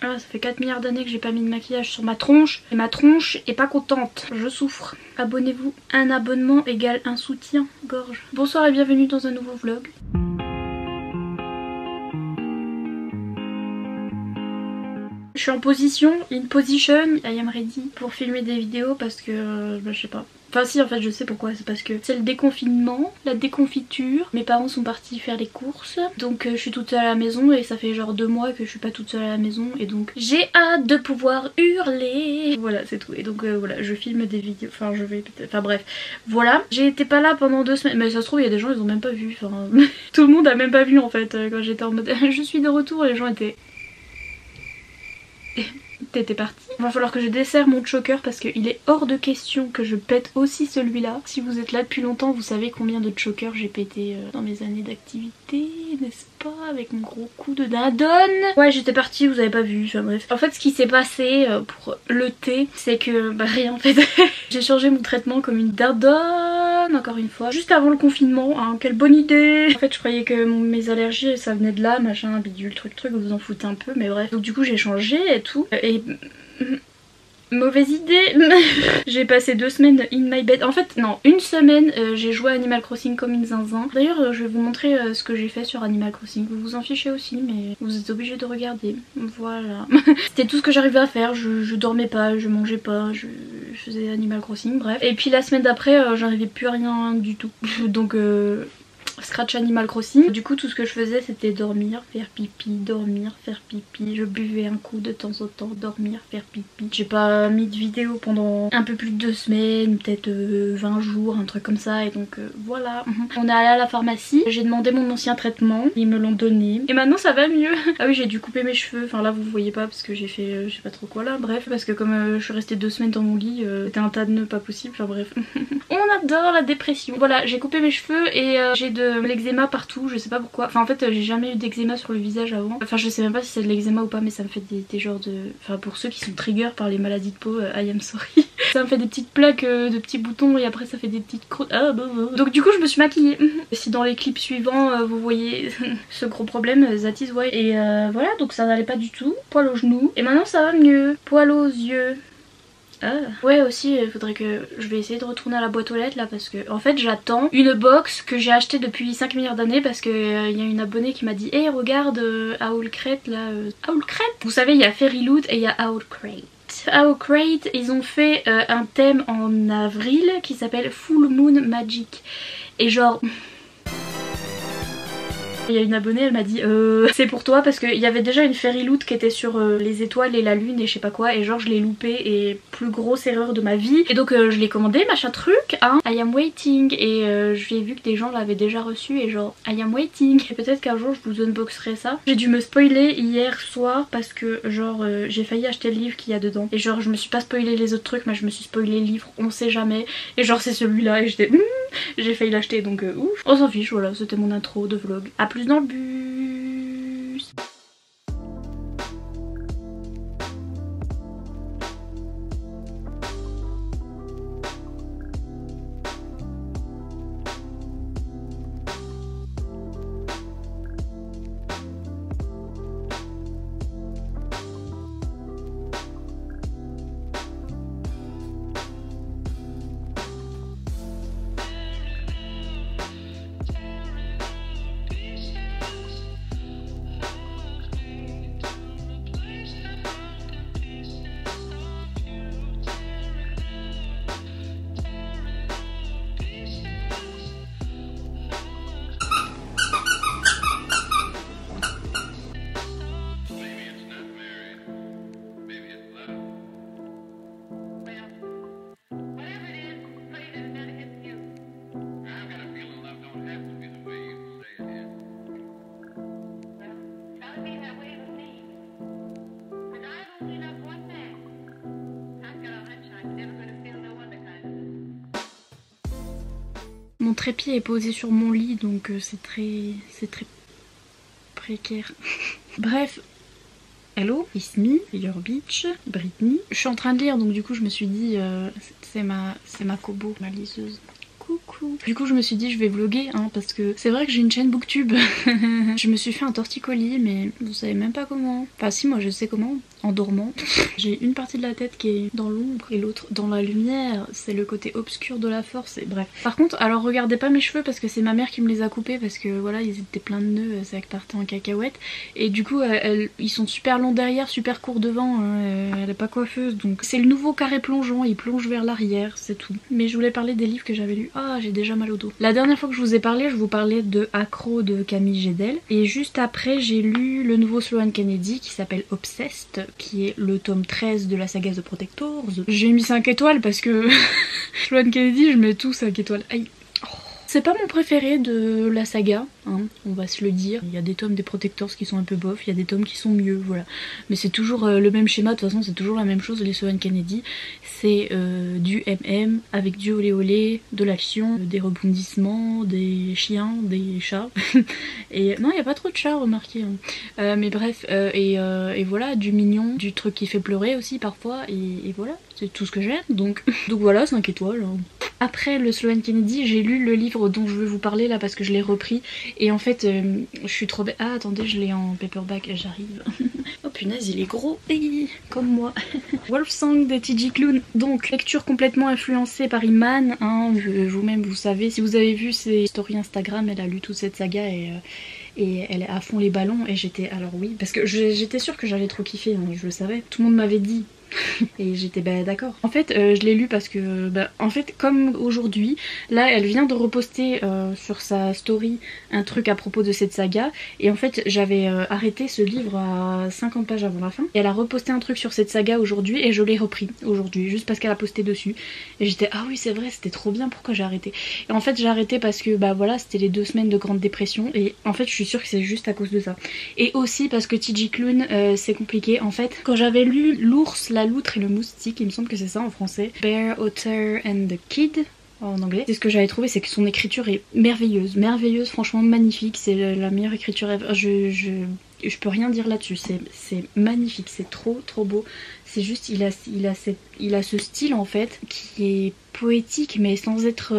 Ah, ça fait 4 milliards d'années que j'ai pas mis de maquillage sur ma tronche. Et ma tronche est pas contente. Je souffre. Abonnez-vous. Un abonnement égale un soutien-gorge. Bonsoir et bienvenue dans un nouveau vlog. Je suis en position, in position, I am ready pour filmer des vidéos parce que je sais pas. Enfin si, en fait je sais pourquoi, c'est parce que c'est le déconfinement, la déconfiture. Mes parents sont partis faire les courses, donc je suis toute seule à la maison et ça fait genre 2 mois que je suis pas toute seule à la maison et donc j'ai hâte de pouvoir hurler. Voilà, c'est tout. Et donc voilà, je filme des vidéos, enfin je vais peut-être, enfin bref, voilà. J'ai été pas là pendant 2 semaines, mais ça se trouve il y a des gens ils ont même pas vu, enfin tout le monde a même pas vu en fait quand j'étais en mode je suis de retour, les gens étaient... T'étais parti. Il va falloir que je desserre mon choker parce qu'il est hors de question que je pète aussi celui-là. Si vous êtes là depuis longtemps, vous savez combien de chokers j'ai pété dans mes années d'activité, n'est-ce pas? Avec mon gros coup de dindonne. Ouais, j'étais partie, vous avez pas vu, enfin bref. En fait, ce qui s'est passé pour le thé, c'est que... bah rien en fait. J'ai changé mon traitement comme une dindonne, encore une fois. Juste avant le confinement, hein, quelle bonne idée. En fait, je croyais que mes allergies, ça venait de là, machin, bidule, truc, vous vous en foutez un peu, mais bref. Donc du coup, j'ai changé et tout. Et... mauvaise idée. J'ai passé 2 semaines in my bed. En fait non, 1 semaine j'ai joué à Animal Crossing comme une zinzin. D'ailleurs je vais vous montrer ce que j'ai fait sur Animal Crossing. Vous vous en fichez aussi mais vous êtes obligés de regarder. Voilà. C'était tout ce que j'arrivais à faire. Je dormais pas, je mangeais pas, je faisais Animal Crossing, bref. Et puis la semaine d'après j'arrivais plus à rien du tout. Donc scratch Animal Crossing. Du coup tout ce que je faisais c'était dormir, faire pipi, dormir, faire pipi. Je buvais un coup de temps en temps, dormir, faire pipi. J'ai pas mis de vidéo pendant un peu plus de 2 semaines, peut-être 20 jours, un truc comme ça. Et donc voilà. On est allé à la pharmacie, j'ai demandé mon ancien traitement, ils me l'ont donné. Et maintenant ça va mieux. Ah oui, j'ai dû couper mes cheveux. Enfin là vous voyez pas parce que j'ai fait je sais pas trop quoi là. Bref, parce que comme je suis restée 2 semaines dans mon lit, c'était un tas de nœuds pas possible. Enfin bref. On adore la dépression. Voilà, j'ai coupé mes cheveux et j'ai de l'eczéma partout, je sais pas pourquoi. Enfin en fait j'ai jamais eu d'eczéma sur le visage avant. Enfin je sais même pas si c'est de l'eczéma ou pas, mais ça me fait des genres de... Enfin pour ceux qui sont trigger par les maladies de peau, I am sorry. Ça me fait des petites plaques de petits boutons et après ça fait des petites croûtes. Ah, bah. Donc du coup je me suis maquillée. Si dans les clips suivants vous voyez ce gros problème, that is why. Et voilà, donc ça n'allait pas du tout. Poil aux genoux. Et maintenant ça va mieux. Poil aux yeux. Ah. Ouais aussi il faudrait que je vais essayer de retourner à la boîte aux lettres là parce que en fait j'attends une box que j'ai achetée depuis 5 milliards d'années parce que y a une abonnée qui m'a dit hey regarde Owlcrate là Owlcrate. Vous savez il y a Fairyloot et il y a Owlcrate. Owlcrate ils ont fait un thème en avril qui s'appelle Full Moon Magic et genre... Il y a une abonnée, elle m'a dit c'est pour toi parce qu'il y avait déjà une Fairyloot qui était sur les étoiles et la lune et je sais pas quoi et genre je l'ai loupé et plus grosse erreur de ma vie et donc je l'ai commandé machin truc hein. I am waiting et j'ai vu que des gens l'avaient déjà reçu et genre I am waiting et peut-être qu'un jour je vous unboxerai ça. J'ai dû me spoiler hier soir parce que genre j'ai failli acheter le livre qu'il y a dedans et genre je me suis pas spoilé les autres trucs mais je me suis spoilé le livre on sait jamais et genre c'est celui-là et j'étais j'ai failli l'acheter donc ouf. On s'en fiche, voilà c'était mon intro de vlog. A plus dans le bus. Mon trépied est posé sur mon lit donc c'est très précaire. Bref, hello, it's me, your bitch, Britney. Je suis en train de lire donc du coup je me suis dit c'est ma Kobo, ma liseuse. coucou. Du coup je me suis dit je vais vlogger hein, parce que c'est vrai que j'ai une chaîne booktube. Je me suis fait un torticolis mais vous savez même pas comment. Enfin si, moi je sais comment, en dormant. J'ai une partie de la tête qui est dans l'ombre et l'autre dans la lumière. C'est le côté obscur de la force et bref. Par contre, alors regardez pas mes cheveux parce que c'est ma mère qui me les a coupés parce que voilà, ils étaient pleins de nœuds, ça partait en cacahuète. Et du coup, ils sont super longs derrière, super courts devant. Elle est pas coiffeuse donc c'est le nouveau carré plongeant, il plonge vers l'arrière, c'est tout. Mais je voulais parler des livres que j'avais lus. Ah, j'ai déjà mal au dos. La dernière fois que je vous ai parlé, je vous parlais de Accro de Camille Gédel. Et juste après, j'ai lu le nouveau Sloane Kennedy qui s'appelle Obsessed, qui est le tome 13 de la saga The Protectors. J'ai mis 5 étoiles parce que Sloane Kennedy, je mets tout 5 étoiles. Aïe. C'est pas mon préféré de la saga, hein, on va se le dire. Il y a des tomes des Protectors qui sont un peu bof, il y a des tomes qui sont mieux, voilà. Mais c'est toujours le même schéma, de toute façon c'est toujours la même chose, les Sloane Kennedy. C'est du MM avec du olé olé, de l'action, des rebondissements, des chiens, des chats. Et non, il n'y a pas trop de chats, remarquez. Hein. Mais bref, et voilà, du mignon, du truc qui fait pleurer aussi parfois, et voilà, c'est tout ce que j'aime. Donc voilà, 5 étoiles. Hein. Après le Sloane Kennedy, j'ai lu le livre dont je veux vous parler là parce que je l'ai repris et en fait je suis trop bête. Ah attendez, je l'ai en paperback, j'arrive. Oh punaise, il est gros, comme moi. Wolfsong de T.J. Klune. Donc lecture complètement influencée par Iman, hein, vous-même vous savez, si vous avez vu ses stories Instagram, elle a lu toute cette saga et elle est à fond les ballons et j'étais, alors oui, parce que j'étais sûre que j'allais trop kiffer, hein, je le savais, tout le monde m'avait dit. Et j'étais d'accord. En fait je l'ai lu parce que en fait comme aujourd'hui là elle vient de reposter sur sa story un truc à propos de cette saga et en fait j'avais arrêté ce livre à 50 pages avant la fin et elle a reposté un truc sur cette saga aujourd'hui et je l'ai repris aujourd'hui juste parce qu'elle a posté dessus et j'étais ah oui c'est vrai, c'était trop bien, pourquoi j'ai arrêté. Et en fait j'ai arrêté parce que voilà, c'était les 2 semaines de grande dépression et en fait je suis sûre que c'est juste à cause de ça et aussi parce que T.J. Klune c'est compliqué. En fait quand j'avais lu L'ours, la loutre et le moustique, il me semble que c'est ça en français, Bear, Otter and the Kid en anglais, c'est ce que j'avais trouvé, c'est que son écriture est merveilleuse, franchement magnifique, c'est la meilleure écriture ever. Je peux rien dire là-dessus, c'est magnifique, c'est trop beau. C'est juste, il a ce style en fait qui est poétique mais sans être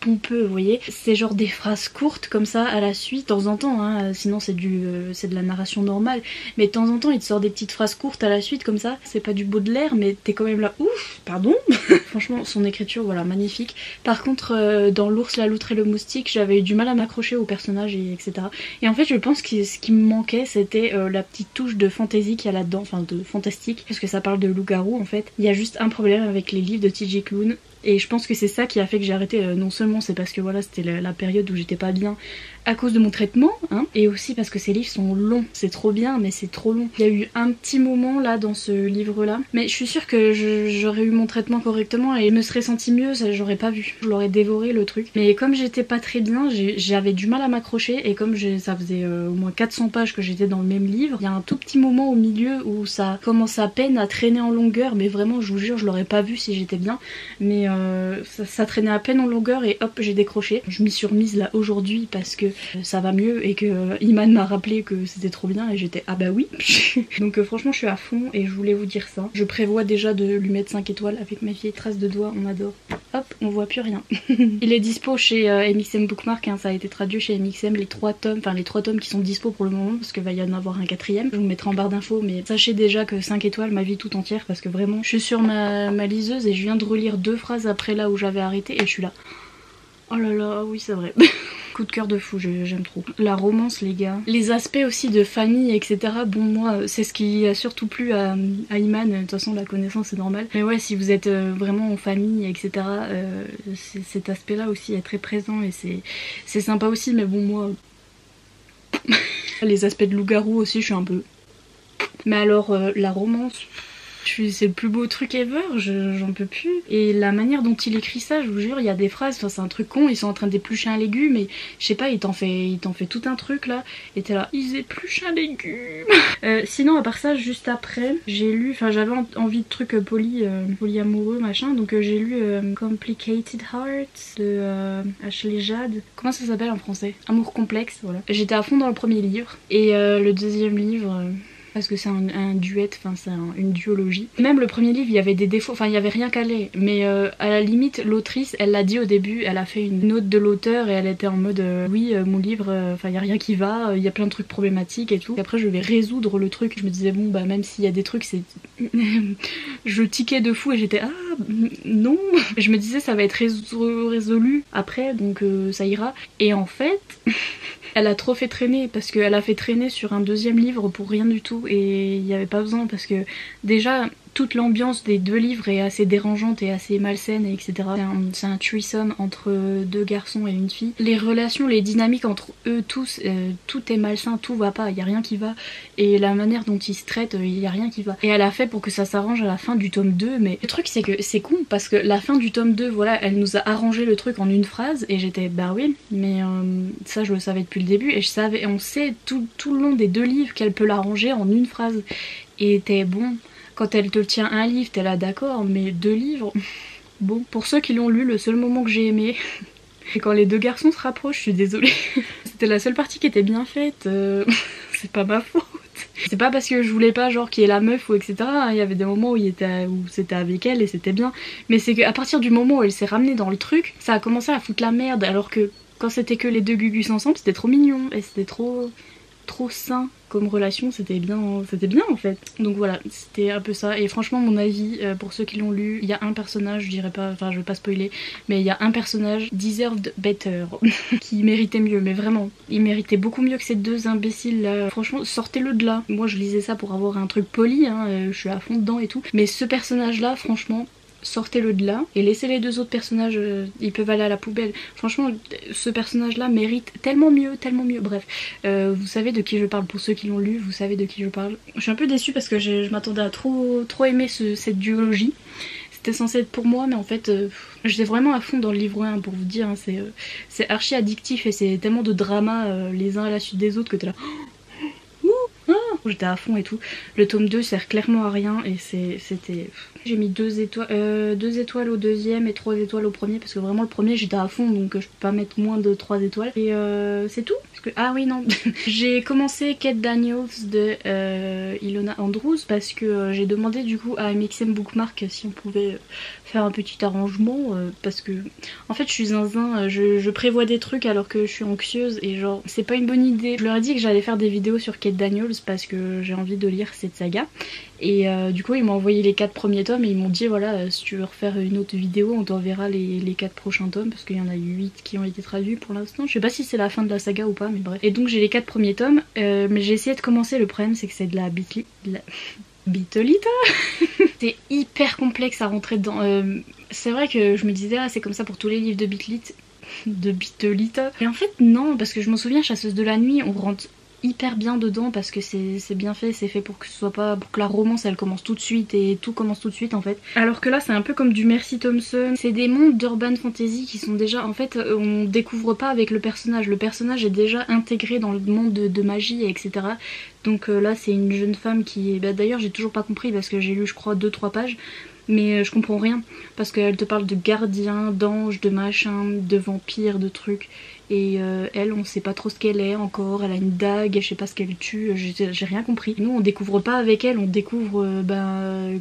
pompeux, vous voyez. C'est genre des phrases courtes comme ça à la suite, de temps en temps, hein, sinon c'est de la narration normale, mais de temps en temps il te sort des petites phrases courtes à la suite comme ça, c'est pas du Baudelaire mais t'es quand même là, ouf, pardon. Franchement son écriture, voilà, magnifique. Par contre dans L'ours, la loutre et le moustique, j'avais eu du mal à m'accrocher au personnage etc. Et en fait je pense que ce qui me manquait c'était la petite touche de fantaisie qu'il y a là-dedans, enfin de fantastique, parce que ça parle de loup-garou en fait. Il y a juste un problème avec les livres de T.J. Klune. Et je pense que c'est ça qui a fait que j'ai arrêté, non seulement c'est parce que voilà c'était la période où j'étais pas bien à cause de mon traitement, hein, et aussi parce que ces livres sont longs, c'est trop bien mais c'est trop long. Il y a eu un petit moment là dans ce livre là, mais je suis sûre que j'aurais eu mon traitement correctement et me serais senti mieux, ça j'aurais pas vu, je l'aurais dévoré le truc. Mais comme j'étais pas très bien, j'avais du mal à m'accrocher et comme ça faisait au moins 400 pages que j'étais dans le même livre, il y a un tout petit moment au milieu où ça commence à peine à traîner en longueur, mais vraiment je vous jure je l'aurais pas vu si j'étais bien, mais ça traînait à peine en longueur et hop j'ai décroché. Je m'y suis remise là aujourd'hui parce que ça va mieux et que Iman m'a rappelé que c'était trop bien et j'étais ah bah oui. Donc franchement je suis à fond et je voulais vous dire ça. Je prévois déjà de lui mettre 5 étoiles avec mes vieilles traces de doigts, on adore. Hop, on voit plus rien. Il est dispo chez MXM Bookmark, hein, ça a été traduit chez MXM, les 3 tomes qui sont dispo pour le moment parce qu'il va y en avoir un 4ème. Je vous mettrai en barre d'infos mais sachez déjà que 5 étoiles ma vie tout entière parce que vraiment je suis sur ma liseuse et je viens de relire 2 phrases après là où j'avais arrêté et je suis là. Oh là là, oui c'est vrai. Coup de cœur de fou, j'aime trop. La romance les gars. Les aspects aussi de famille etc. Bon moi c'est ce qui a surtout plu à Iman, de toute façon la connaissance c'est normal. Mais ouais si vous êtes vraiment en famille etc. Cet aspect là aussi est très présent et c'est sympa aussi mais bon moi... Les aspects de loup-garou aussi je suis un peu... Mais alors la romance... C'est le plus beau truc ever, j'en peux plus. Et la manière dont il écrit ça, je vous jure, il y a des phrases, enfin c'est un truc con, ils sont en train d'éplucher un légume, mais je sais pas, il t'en fait tout un truc là, et t'es là, ils épluchent un légume. Sinon à part ça, juste après, j'ai lu, enfin j'avais envie de trucs polyamoureux machin, donc j'ai lu Complicated Hearts de Ashley Jade. Comment ça s'appelle en français? Amour complexe, voilà. J'étais à fond dans le premier livre, et le deuxième livre... parce que c'est un duet, enfin c'est une duologie. Même le premier livre, il y avait des défauts, enfin il y avait rien qu'allait, mais à la limite, l'autrice, elle l'a dit au début, elle a fait une note de l'auteur et elle était en mode oui, mon livre, enfin il y a rien qui va, il y a plein de trucs problématiques et tout. Et après je vais résoudre le truc. Je me disais bon bah même s'il y a des trucs, c'est je tiquais de fou et j'étais ah non. Je me disais ça va être résolu après, donc ça ira. Et en fait elle a trop fait traîner parce qu'elle a fait traîner sur un deuxième livre pour rien du tout et il n'y avait pas besoin parce que déjà toute l'ambiance des deux livres est assez dérangeante et assez malsaine, et etc. C'est un threesome entre deux garçons et une fille. Les relations, les dynamiques entre eux tous, tout est malsain, tout va pas, il y a rien qui va. Et la manière dont ils se traitent, il y a rien qui va. Et elle a fait pour que ça s'arrange à la fin du tome 2, mais le truc c'est que c'est con parce que la fin du tome 2, voilà, elle nous a arrangé le truc en une phrase et j'étais bah oui, mais ça je le savais depuis le début et je savais, on sait tout le long des deux livres qu'elle peut l'arranger en une phrase. Et t'es bon. Quand elle te tient un livre, t'es là d'accord, mais deux livres, bon. Pour ceux qui l'ont lu, le seul moment que j'ai aimé, c'est quand les deux garçons se rapprochent, je suis désolée. C'était la seule partie qui était bien faite, c'est pas ma faute. C'est pas parce que je voulais pas genre qu'il y ait la meuf ou etc. Il y avait des moments où c'était avec elle et c'était bien. Mais c'est qu'à partir du moment où elle s'est ramenée dans le truc, ça a commencé à foutre la merde alors que quand c'était que les deux gugus ensemble, c'était trop mignon et c'était trop sain comme relation, c'était bien en fait. Donc voilà, c'était un peu ça. Et franchement, mon avis, pour ceux qui l'ont lu, il y a un personnage, je dirais pas, enfin je vais pas spoiler, mais il y a un personnage, deserved better, qui méritait mieux, mais vraiment, il méritait beaucoup mieux que ces deux imbéciles là. Franchement, sortez-le de là. Moi je lisais ça pour avoir un truc poli, hein, je suis à fond dedans et tout. Mais ce personnage là, franchement, sortez-le de là et laissez les deux autres personnages, ils peuvent aller à la poubelle. Franchement, ce personnage-là mérite tellement mieux, tellement mieux. Bref, vous savez de qui je parle. Pour ceux qui l'ont lu, vous savez de qui je parle. Je suis un peu déçue parce que je m'attendais à trop aimer cette duologie. C'était censé être pour moi, mais en fait, j'étais vraiment à fond dans le livre 1 pour vous dire. Hein, c'est archi addictif et c'est tellement de drama les uns à la suite des autres que t'es là. J'étais à fond et tout. Le tome 2 sert clairement à rien et c'était... J'ai mis 2 étoiles au deuxième et 3 étoiles au premier parce que vraiment le premier j'étais à fond donc je peux pas mettre moins de 3 étoiles. Et c'est tout parce que... Ah oui non j'ai commencé Kate Daniels de Ilona Andrews parce que j'ai demandé du coup à MXM Bookmark si on pouvait faire un petit arrangement parce que en fait je suis zinzin, je prévois des trucs alors que je suis anxieuse et genre c'est pas une bonne idée. Je leur ai dit que j'allais faire des vidéos sur Kate Daniels parce que j'ai envie de lire cette saga et du coup ils m'ont envoyé les 4 premiers tomes et ils m'ont dit voilà si tu veux refaire une autre vidéo on t'enverra les 4 prochains tomes parce qu'il y en a eu 8 qui ont été traduits pour l'instant. Je sais pas si c'est la fin de la saga ou pas mais bref. Et donc j'ai les 4 premiers tomes mais j'ai essayé de commencer. Le problème c'est que c'est de la Bitolita. C'est hyper complexe à rentrer dedans. C'est vrai que je me disais ah c'est comme ça pour tous les livres de Bitolita. Et en fait non parce que je m'en souviens Chasseuse de la nuit on rentre hyper bien dedans parce que c'est bien fait, c'est fait pour que ce soit pas pour que la romance elle commence tout de suite et tout commence tout de suite en fait. Alors que là c'est un peu comme du Mercy Thompson, c'est des mondes d'urban fantasy qui sont déjà en fait on découvre pas avec le personnage est déjà intégré dans le monde de magie etc. Donc là c'est une jeune femme qui est... Bah, d'ailleurs j'ai toujours pas compris parce que j'ai lu je crois 2-3 pages mais je comprends rien parce qu'elle te parle de gardiens, d'anges, de machins, de vampires, de trucs et elle on sait pas trop ce qu'elle est encore, elle a une dague, je sais pas ce qu'elle tue, j'ai rien compris. Nous on découvre pas avec elle, on découvre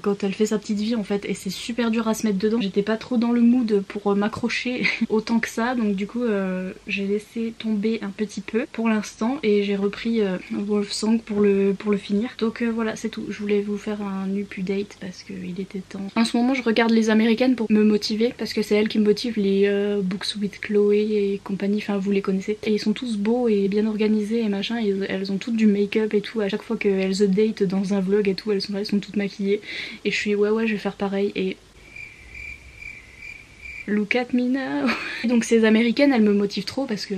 quand elle fait sa petite vie en fait et c'est super dur à se mettre dedans. J'étais pas trop dans le mood pour m'accrocher autant que ça donc du coup j'ai laissé tomber un petit peu pour l'instant et j'ai repris Wolfsong pour le finir. Donc voilà c'est tout, je voulais vous faire un update parce qu'il était temps. En ce moment je regarde les américaines pour me motiver parce que c'est elles qui me motivent, les Books with Chloé et compagnie, enfin vous les connaissez. Et ils sont tous beaux et bien organisés et machin, et elles ont toutes du make-up et tout. À chaque fois qu'elles update dans un vlog et tout, elles sont là, elles sont toutes maquillées. Et je suis ouais je vais faire pareil et... Look at me now. Donc ces américaines elles me motivent trop parce que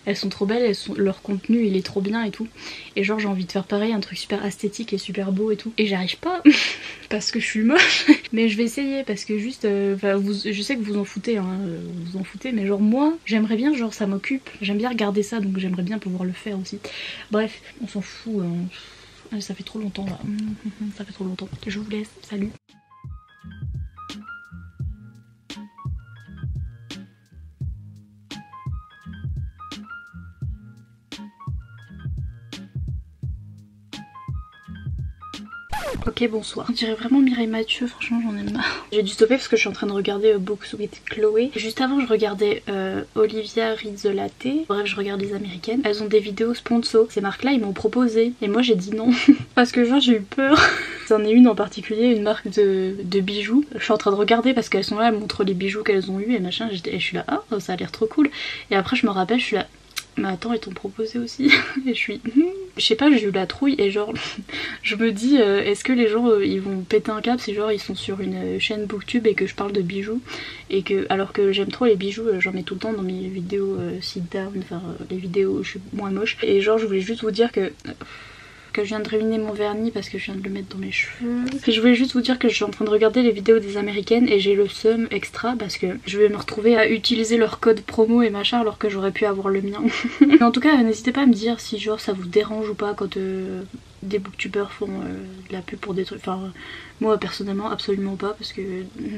elles sont trop belles, leur contenu il est trop bien et tout. Et genre j'ai envie de faire pareil, un truc super esthétique et super beau et tout. Et j'arrive pas parce que je suis moche. Mais je vais essayer parce que juste, je sais que vous en foutez, hein, vous en foutez, mais genre moi j'aimerais bien, genre ça m'occupe, j'aime bien regarder ça donc j'aimerais bien pouvoir le faire aussi. Bref, on s'en fout, hein. Ça fait trop longtemps là, ça fait trop longtemps. Je vous laisse, salut. Ok, bonsoir. On dirait vraiment Mireille Mathieu, franchement j'en ai marre. J'ai dû stopper parce que je suis en train de regarder Books with Chloé. Juste avant je regardais Olivia Reads the Latte. Bref, je regarde les américaines. Elles ont des vidéos sponsor. Ces marques là ils m'ont proposé et moi j'ai dit non. Parce que genre j'ai eu peur. C'en est une en particulier, une marque de bijoux. Je suis en train de regarder parce qu'elles sont là, elles montrent les bijoux qu'elles ont eu et machin. Et je suis là, ah ça a l'air trop cool. Et après je me rappelle, je suis là, mais attends, ils t'ont proposé aussi. Et je suis... Je sais pas, j'ai eu la trouille et genre... je me dis, est-ce que les gens ils vont péter un câble si genre ils sont sur une chaîne booktube et que je parle de bijoux et que, alors que j'aime trop les bijoux, j'en mets tout le temps dans mes vidéos sit down, enfin les vidéos où je suis moins moche. Et genre je voulais juste vous dire que je viens de ruiner mon vernis parce que je viens de le mettre dans mes cheveux. Et je voulais juste vous dire que je suis en train de regarder les vidéos des américaines et j'ai le seum extra parce que je vais me retrouver à utiliser leur code promo et machin alors que j'aurais pu avoir le mien. Mais en tout cas n'hésitez pas à me dire si genre ça vous dérange ou pas quand des booktubeurs font de la pub pour des trucs. Enfin moi personnellement absolument pas parce que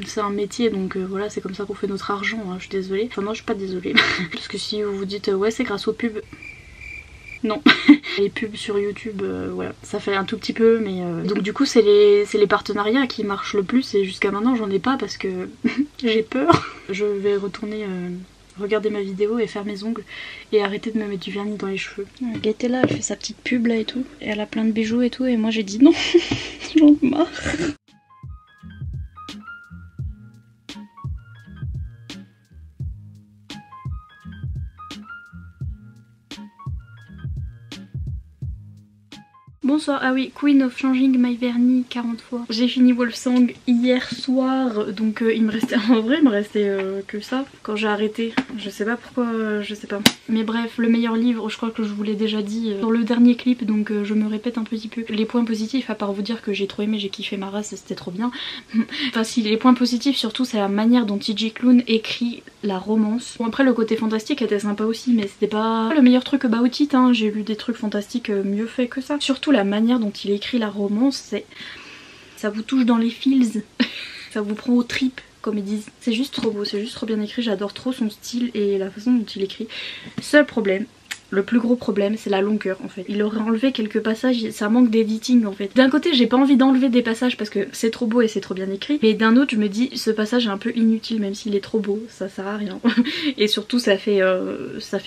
c'est un métier donc voilà, c'est comme ça qu'on fait notre argent, hein, je suis désolée. Enfin non, je suis pas désolée. Parce que si vous vous dites ouais c'est grâce aux pubs, non. Les pubs sur YouTube, voilà, ça fait un tout petit peu, mais donc du coup c'est les partenariats qui marchent le plus et jusqu'à maintenant j'en ai pas parce que j'ai peur. Je vais retourner regarder ma vidéo et faire mes ongles et arrêter de me mettre du vernis dans les cheveux. Elle était là, elle fait sa petite pub là et tout, et elle a plein de bijoux et tout, et moi j'ai dit non, j'en ai marre. Bonsoir, ah oui, Queen of Changing My Vernis 40 fois. J'ai fini Wolfsang hier soir, donc il me restait, en vrai il me restait que ça quand j'ai arrêté. Je sais pas pourquoi, je sais pas. Mais bref, le meilleur livre, je crois que je vous l'ai déjà dit dans le dernier clip, donc je me répète un petit peu. Les points positifs, à part vous dire que j'ai trop aimé, j'ai kiffé ma race, c'était trop bien. Enfin si, les points positifs surtout c'est la manière dont TJ Klune écrit la romance. Bon après le côté fantastique était sympa aussi, mais c'était pas le meilleur truc about it, hein. J'ai lu des trucs fantastiques mieux faits que ça. Surtout la manière dont il écrit la romance, ça vous touche dans les feels. Ça vous prend aux tripes comme ils disent. C'est juste trop beau, c'est juste trop bien écrit, j'adore trop son style et la façon dont il écrit. Seul problème, le plus gros problème c'est la longueur en fait. Il aurait enlevé quelques passages, ça manque d'editing en fait. D'un côté j'ai pas envie d'enlever des passages parce que c'est trop beau et c'est trop bien écrit, mais d'un autre je me dis ce passage est un peu inutile même s'il est trop beau, ça sert à rien. Et surtout ça fait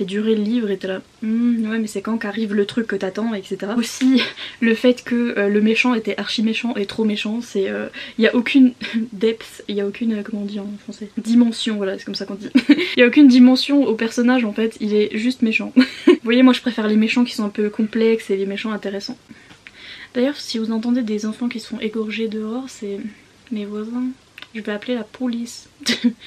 durer le livre et t'es là ouais mais c'est quand qu'arrive le truc que t'attends, etc. Aussi le fait que le méchant était archi méchant et trop méchant, c'est y a aucune depth, y a aucune, comment on dit en français, dimension, voilà c'est comme ça qu'on dit. Y a aucune dimension au personnage en fait, il est juste méchant. Vous voyez, moi je préfère les méchants qui sont un peu complexes et les méchants intéressants. D'ailleurs, si vous entendez des enfants qui se font égorger dehors, c'est mes voisins. Je vais appeler la police.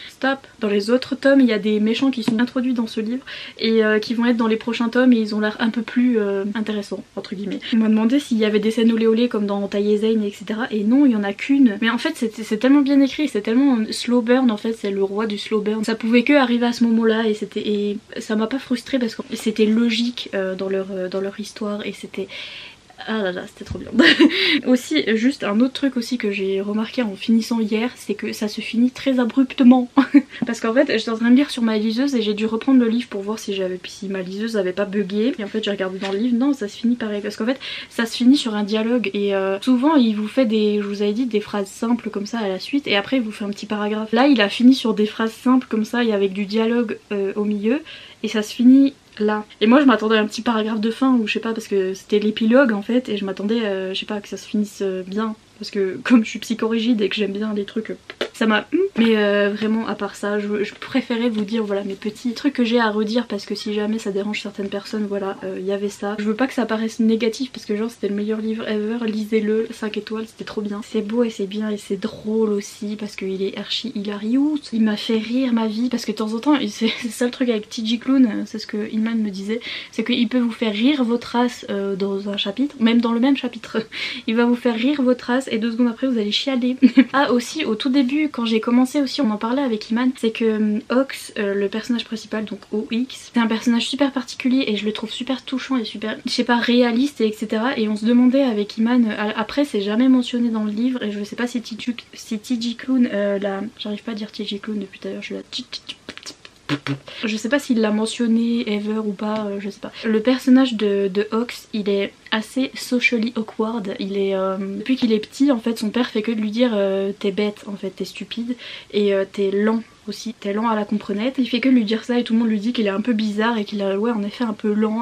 Stop. Dans les autres tomes, il y a des méchants qui sont introduits dans ce livre et qui vont être dans les prochains tomes et ils ont l'air un peu plus intéressants, entre guillemets. On m'a demandé s'il y avait des scènes olé olé comme dans Taille Zane, etc. Et non, il y en a qu'une. Mais en fait, c'est tellement bien écrit, c'est tellement slow burn en fait, c'est le roi du slow burn. Ça pouvait que arriver à ce moment-là et ça m'a pas frustrée parce que c'était logique dans leur histoire et c'était... Ah là là, c'était trop bien. Aussi, juste un autre truc aussi que j'ai remarqué en finissant hier, c'est que ça se finit très abruptement. Parce qu'en fait, j'étais en train de lire sur ma liseuse et j'ai dû reprendre le livre pour voir si ma liseuse avait pas bugué. Et en fait, j'ai regardé dans le livre, non, ça se finit pareil. Parce qu'en fait, ça se finit sur un dialogue et souvent, il vous fait je vous avais dit, des phrases simples comme ça à la suite et après, il vous fait un petit paragraphe. Là, il a fini sur des phrases simples comme ça et avec du dialogue au milieu et ça se finit là. Et moi je m'attendais à un petit paragraphe de fin ou je sais pas parce que c'était l'épilogue en fait et je m'attendais je sais pas que ça se finisse bien parce que comme je suis psychorigide et que j'aime bien les trucs ça m'a... Mais vraiment à part ça je préférais vous dire voilà mes petits trucs que j'ai à redire parce que si jamais ça dérange certaines personnes voilà il y avait ça. Je veux pas que ça paraisse négatif parce que genre c'était le meilleur livre ever, lisez-le, 5 étoiles, c'était trop bien. C'est beau et c'est bien et c'est drôle aussi parce qu'il est archi hilarious. Il m'a fait rire ma vie parce que de temps en temps c'est ça le truc avec TJ Klune, c'est ce que Iman me disait, c'est qu'il peut vous faire rire votre race dans un chapitre, même dans le même chapitre. Il va vous faire rire votre race et 2 secondes après vous allez chialer. Ah aussi au tout début quand j'ai commencé aussi on en parlait avec Iman, c'est que Ox, le personnage principal donc OX, c'est un personnage super particulier et je le trouve super touchant et super, je sais pas, réaliste et etc. Et on se demandait avec Iman, après c'est jamais mentionné dans le livre et je sais pas si TJ Klune, j'arrive pas à dire TJ Klune depuis tout à l'heure, je suis là... Je sais pas s'il l'a mentionné ever ou pas, je sais pas. Le personnage de Ox, il est assez socially awkward. Il est depuis qu'il est petit, en fait, son père fait que de lui dire t'es bête, en fait, t'es stupide et t'es lent aussi, t'es lent à la comprenette. Il fait que de lui dire ça et tout le monde lui dit qu'il est un peu bizarre et qu'il est ouais en effet un peu lent,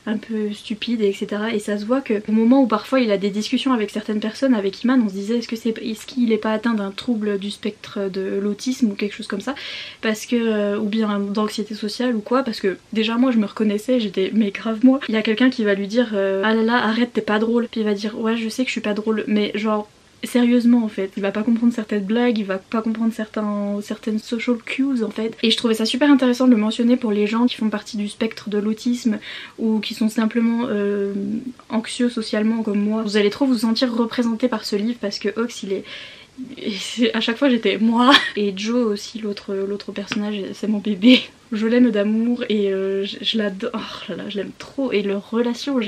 un peu stupide, etc. Et ça se voit que au moment où parfois il a des discussions avec certaines personnes, avec Iman, on se disait est-ce qu'il est pas atteint d'un trouble du spectre de l'autisme ou quelque chose comme ça, parce que ou bien d'anxiété sociale ou quoi, parce que déjà moi je me reconnaissais, j'étais mais grave moi. Il y a quelqu'un qui va lui dire ah là là arrête t'es pas drôle, puis il va dire ouais je sais que je suis pas drôle, mais genre sérieusement en fait, il va pas comprendre certaines blagues, il va pas comprendre certaines social cues en fait. Et je trouvais ça super intéressant de le mentionner pour les gens qui font partie du spectre de l'autisme ou qui sont simplement anxieux socialement comme moi. Vous allez trop vous sentir représenté par ce livre parce que Ox il est... Et à chaque fois j'étais moi. Et Joe aussi, l'autre personnage, c'est mon bébé. Je l'aime d'amour et je l'adore, oh là là, je l'aime trop et leur relation,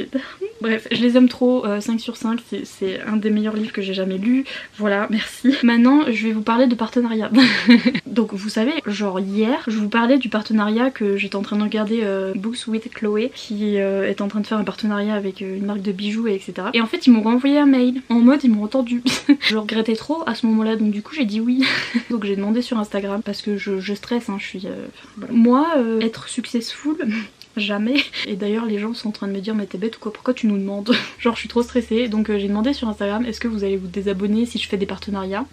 bref, je les aime trop, 5 sur 5, c'est un des meilleurs livres que j'ai jamais lu, voilà, merci. Maintenant, je vais vous parler de partenariat. Donc vous savez, genre hier, je vous parlais du partenariat que j'étais en train de regarder Books with Chloé, qui est en train de faire un partenariat avec une marque de bijoux, et etc. Et en fait, ils m'ont renvoyé un mail, en mode ils m'ont entendu. Je le regrettais trop à ce moment-là, donc du coup j'ai dit oui. Donc j'ai demandé sur Instagram, parce que je stresse, hein, je suis... voilà. Moi, être successful, jamais. Et d'ailleurs les gens sont en train de me dire mais t'es bête ou quoi, pourquoi tu nous demandes? Genre je suis trop stressée, donc j'ai demandé sur Instagram est-ce que vous allez vous désabonner si je fais des partenariats.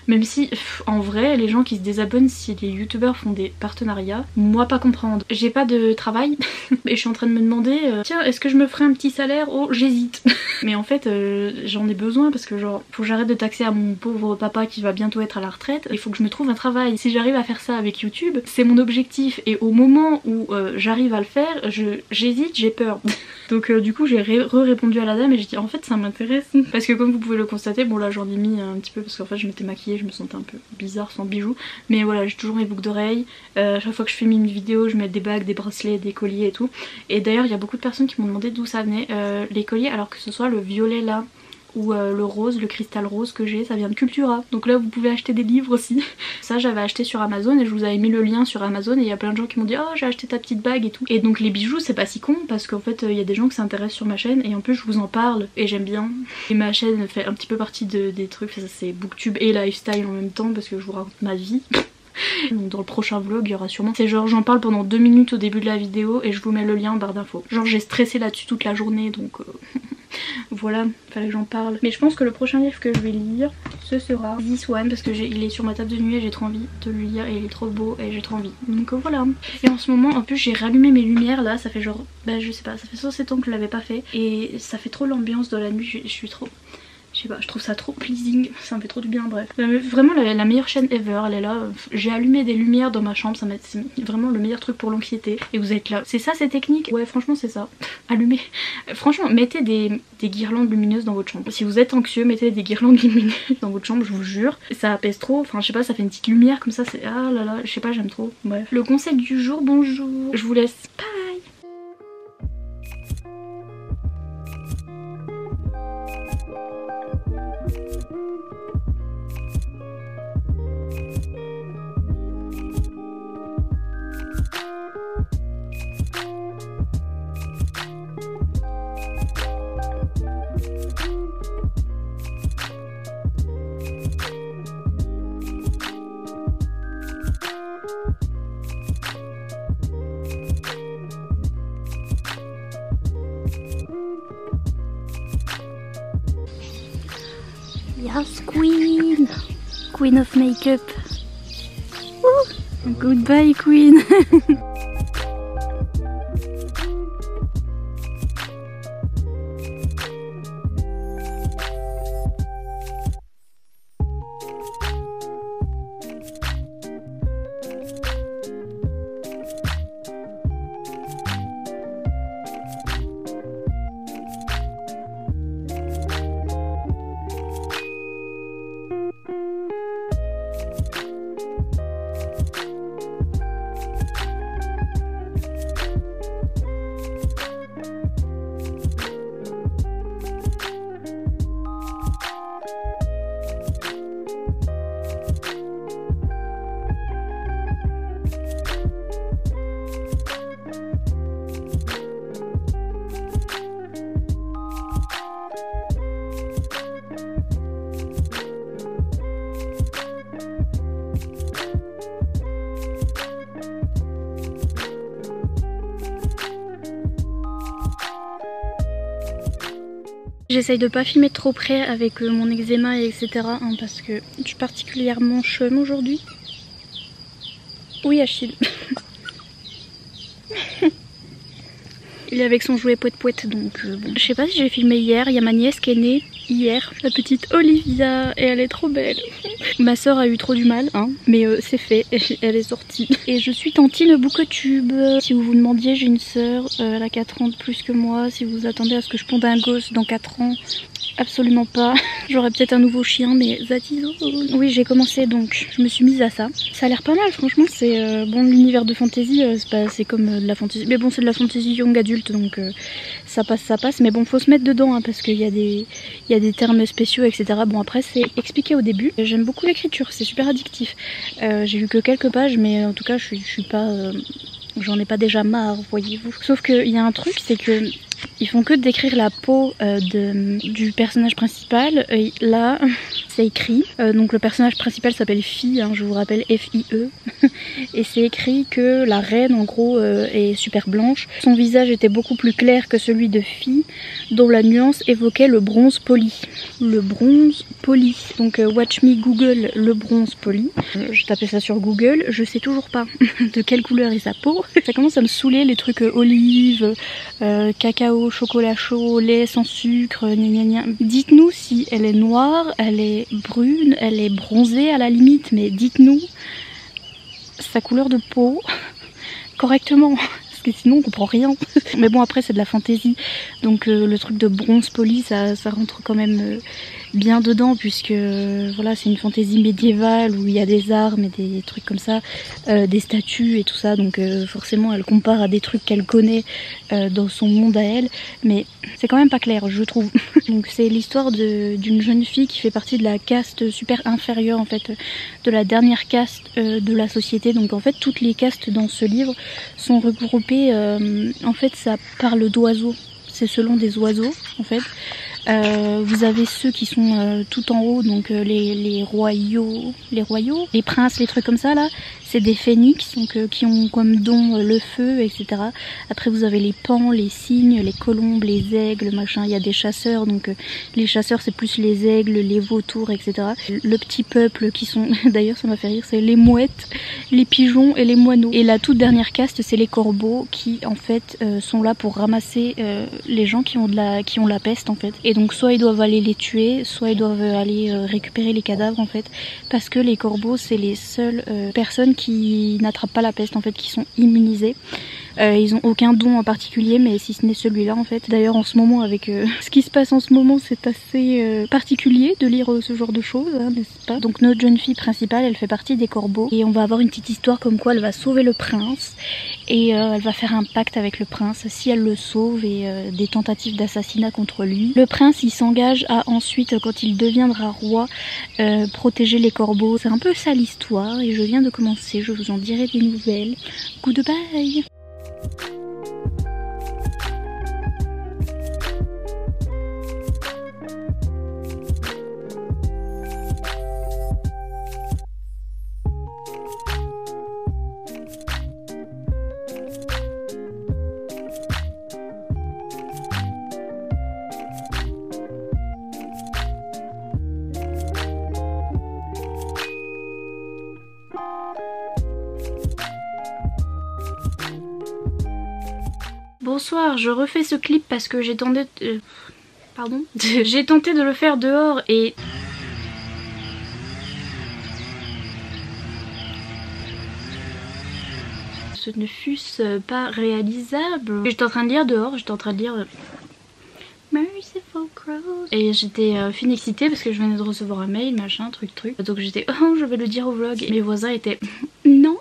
Même si en vrai les gens qui se désabonnent si les youtubeurs font des partenariats, moi pas comprendre. J'ai pas de travail et je suis en train de me demander tiens est-ce que je me ferai un petit salaire? Oh j'hésite. Mais en fait j'en ai besoin parce que genre faut que j'arrête de taxer à mon pauvre papa qui va bientôt être à la retraite. Il faut que je me trouve un travail. Si j'arrive à faire ça avec YouTube, c'est mon objectif et au moment où j'arrive à le faire, j'hésite, j'ai peur. Donc du coup j'ai répondu à la dame et j'ai dit en fait ça m'intéresse. Parce que comme vous pouvez le constater, bon là j'en ai mis un petit peu parce qu'en fait je m'étais maquillée, je me sentais un peu bizarre sans bijoux. Mais voilà j'ai toujours mes boucles d'oreilles, à chaque fois que je filme une vidéo je mets des bagues, des bracelets, des colliers et tout. Et d'ailleurs il y a beaucoup de personnes qui m'ont demandé d'où ça venait les colliers, alors que ce soit le violet là ou le rose, le cristal rose que j'ai, ça vient de Cultura. Donc là vous pouvez acheter des livres aussi. Ça j'avais acheté sur Amazon et je vous avais mis le lien sur Amazon et il y a plein de gens qui m'ont dit oh j'ai acheté ta petite bague et tout. Et donc les bijoux c'est pas si con parce qu'en fait il y a des gens qui s'intéressent sur ma chaîne et en plus je vous en parle et j'aime bien. Et ma chaîne fait un petit peu partie des trucs, ça c'est booktube et lifestyle en même temps parce que je vous raconte ma vie. Donc dans le prochain vlog il y aura sûrement, c'est genre j'en parle pendant 2 minutes au début de la vidéo et je vous mets le lien en barre d'infos. Genre j'ai stressé là-dessus toute la journée donc voilà, fallait que j'en parle. Mais je pense que le prochain livre que je vais lire ce sera This One parce que il est sur ma table de nuit et j'ai trop envie de le lire et il est trop beau et j'ai trop envie. Donc voilà. Et en ce moment en plus j'ai rallumé mes lumières là, ça fait genre, bah je sais pas, ça fait 107 ans que je l'avais pas fait et ça fait trop l'ambiance de la nuit, je suis trop... Je sais pas, je trouve ça trop pleasing, ça me fait trop du bien, bref. Vraiment la meilleure chaîne ever, elle est là. J'ai allumé des lumières dans ma chambre, c'est vraiment le meilleur truc pour l'anxiété. Et vous êtes là, c'est ça ces techniques? Ouais franchement c'est ça, allumez. Franchement mettez des guirlandes lumineuses dans votre chambre. Si vous êtes anxieux, mettez des guirlandes lumineuses dans votre chambre, je vous jure. Ça apaise trop, enfin je sais pas, ça fait une petite lumière comme ça, c'est... Ah là là, je sais pas, j'aime trop. Bref. Le conseil du jour, bonjour. Je vous laisse, bye. Yes, Queen! Queen of Makeup! Ooh. Goodbye, Queen! J'essaye de pas filmer trop près avec mon eczéma et etc. Hein, parce que je suis particulièrement chum aujourd'hui. Oui Achille. Il est avec son jouet poète donc bon. Je sais pas si j'ai filmé hier, il y a ma nièce qui est née hier, la petite Olivia, et elle est trop belle. Ma soeur a eu trop du mal, hein, mais c'est fait, elle est sortie. Et je suis tantine Booktube. Si vous vous demandiez, j'ai une soeur, elle a 4 ans de plus que moi. Si vous attendez à ce que je ponde un gosse dans 4 ans, absolument pas. J'aurais peut-être un nouveau chien, mais Zatizo. Oui, j'ai commencé donc, je me suis mise à ça. Ça a l'air pas mal, franchement, c'est bon, l'univers de fantasy, c'est comme de la fantasy. Mais bon, c'est de la fantasy young adulte, donc ça passe. Mais bon, faut se mettre dedans, hein, parce qu'il y a des termes spéciaux, etc. Bon, après, c'est expliqué au début. J'aime beaucoup l'écriture, c'est super addictif. J'ai lu que quelques pages, mais en tout cas, je suis pas... j'en ai pas déjà marre, voyez-vous. Sauf qu'il y a un truc, c'est que ils font que décrire la peau du personnage principal. Et là, c'est écrit. Donc le personnage principal s'appelle Fie, hein, je vous rappelle, F-I-E. Et c'est écrit que la reine, en gros, est super blanche. Son visage était beaucoup plus clair que celui de Fie, dont la nuance évoquait le bronze poli. Le bronze poli. Donc watch me Google le bronze poli. Je tapais ça sur Google. Je sais toujours pas de quelle couleur est sa peau. Ça commence à me saouler les trucs olive, cacao, chocolat chaud, lait sans sucre, gna gna gna. Dites-nous si elle est noire, elle est brune, elle est bronzée à la limite, mais dites-nous sa couleur de peau correctement, parce que sinon on comprend rien. Mais bon, après c'est de la fantaisie, donc le truc de bronze poli, ça rentre quand même bien dedans, puisque voilà, c'est une fantaisie médiévale où il y a des armes et des trucs comme ça, des statues et tout ça, donc forcément elle compare à des trucs qu'elle connaît dans son monde à elle, mais c'est quand même pas clair, je trouve. Donc c'est l'histoire d'une jeune fille qui fait partie de la caste super inférieure, en fait, de la dernière caste de la société. Donc en fait toutes les castes dans ce livre sont regroupées, en fait ça parle d'oiseaux, c'est selon des oiseaux en fait. Vous avez ceux qui sont tout en haut, donc les royaux, les princes, les trucs comme ça là, c'est des phénix, donc qui ont comme don le feu, etc. Après vous avez les paons, les cygnes, les colombes, les aigles, machin. Il y a des chasseurs, donc les chasseurs c'est plus les aigles, les vautours, etc. Le petit peuple qui sont, d'ailleurs ça m'a fait rire, c'est les mouettes, les pigeons et les moineaux. Et la toute dernière caste c'est les corbeaux qui en fait sont là pour ramasser les gens qui ont la peste en fait. Et donc soit ils doivent aller les tuer, soit ils doivent aller récupérer les cadavres en fait, parce que les corbeaux c'est les seules personnes qui n'attrapent pas la peste en fait, qui sont immunisées. Ils ont aucun don en particulier, mais si ce n'est celui-là en fait. D'ailleurs en ce moment avec ce qui se passe en ce moment, c'est assez particulier de lire ce genre de choses, hein, n'est-ce pas? Donc notre jeune fille principale, elle fait partie des corbeaux et on va avoir une petite histoire comme quoi elle va sauver le prince et elle va faire un pacte avec le prince si elle le sauve, et des tentatives d'assassinat contre lui. Le prince il s'engage à ensuite, quand il deviendra roi, protéger les corbeaux. C'est un peu ça l'histoire et je viens de commencer, je vous en dirai des nouvelles. Goodbye. Bonsoir, je refais ce clip parce que j'ai tenté... pardon j'ai tenté de le faire dehors et... ce ne fût-ce pas réalisable. J'étais en train de lire dehors, j'étais en train de lire... Merciful Crows. Et j'étais fine excitée parce que je venais de recevoir un mail, machin, truc. Donc j'étais, oh, je vais le dire au vlog. Et mes voisins étaient, non.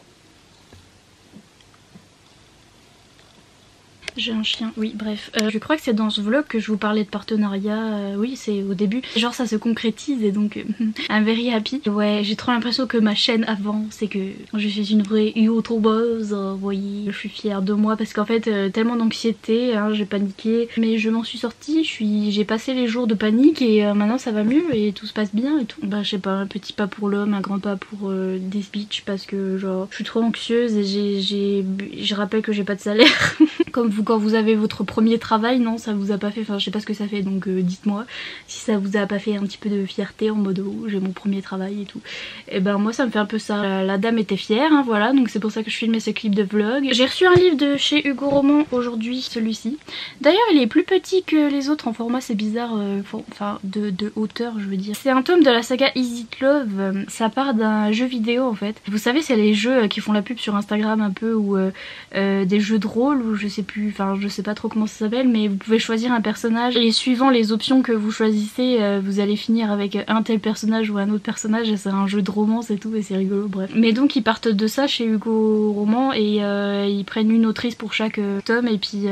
J'ai un chien, oui, bref. Je crois que c'est dans ce vlog que je vous parlais de partenariat. Oui, c'est au début. Genre ça se concrétise et donc I'm very happy. Ouais, j'ai trop l'impression que ma chaîne avance et que je suis une vraie youtubeuse. Vous voyez, je suis fière de moi parce qu'en fait, tellement d'anxiété, hein, j'ai paniqué. Mais je m'en suis sortie, j'ai passé les jours de panique et maintenant ça va mieux et tout se passe bien et tout. Bah je sais pas, un petit pas pour l'homme, un grand pas pour des bitches parce que genre je suis trop anxieuse et je rappelle que j'ai pas de salaire. Comme vous quand vous avez votre premier travail, non ça vous a pas fait, enfin je sais pas ce que ça fait donc dites-moi si ça vous a pas fait un petit peu de fierté en mode oh j'ai mon premier travail et tout. Et ben moi ça me fait un peu ça, la dame était fière hein, voilà, donc c'est pour ça que je filmais ce clip de vlog. J'ai reçu un livre de chez Hugo Roman aujourd'hui, celui-ci. D'ailleurs il est plus petit que les autres en format, c'est bizarre, enfin de hauteur je veux dire. C'est un tome de la saga Is It Love, ça part d'un jeu vidéo en fait. Vous savez c'est les jeux qui font la pub sur Instagram un peu ou des jeux de rôle ou je sais plus, enfin je sais pas trop comment ça s'appelle, mais vous pouvez choisir un personnage et suivant les options que vous choisissez vous allez finir avec un tel personnage ou un autre personnage et c'est un jeu de romance et tout et c'est rigolo bref. Mais donc ils partent de ça chez Hugo Roman et ils prennent une autrice pour chaque tome et puis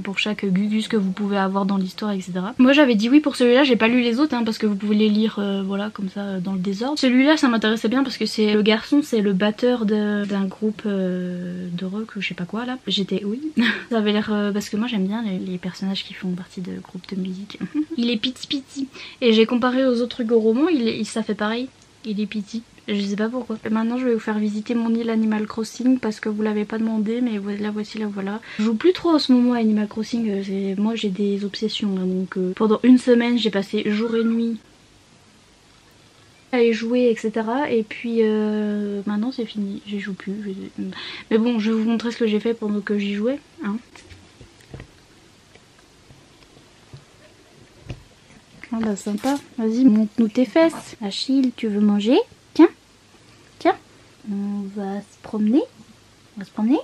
pour chaque gugus que vous pouvez avoir dans l'histoire etc. Moi j'avais dit oui pour celui-là, j'ai pas lu les autres hein, parce que vous pouvez les lire voilà comme ça dans le désordre. Celui-là ça m'intéressait bien parce que c'est le garçon, c'est le batteur d'un groupe de rock ou je sais pas quoi là. J'étais oui. Ça avait l'air parce que moi j'aime bien les personnages qui font partie de groupes de musique. Il est piti et j'ai comparé aux autres Hugo Roman, ça fait pareil. Il est piti. Je sais pas pourquoi. Et maintenant je vais vous faire visiter mon île Animal Crossing parce que vous l'avez pas demandé mais la voici, la voilà. Je joue plus trop en ce moment à Animal Crossing, moi j'ai des obsessions là, donc pendant une semaine j'ai passé jour et nuit à y jouer etc. Et puis maintenant c'est fini, j'y joue plus. Mais bon je vais vous montrer ce que j'ai fait pendant que j'y jouais hein. Ah bah sympa, vas-y montre-nous tes fesses. Achille tu veux manger? Tiens, tiens, on va se promener. On va se promener?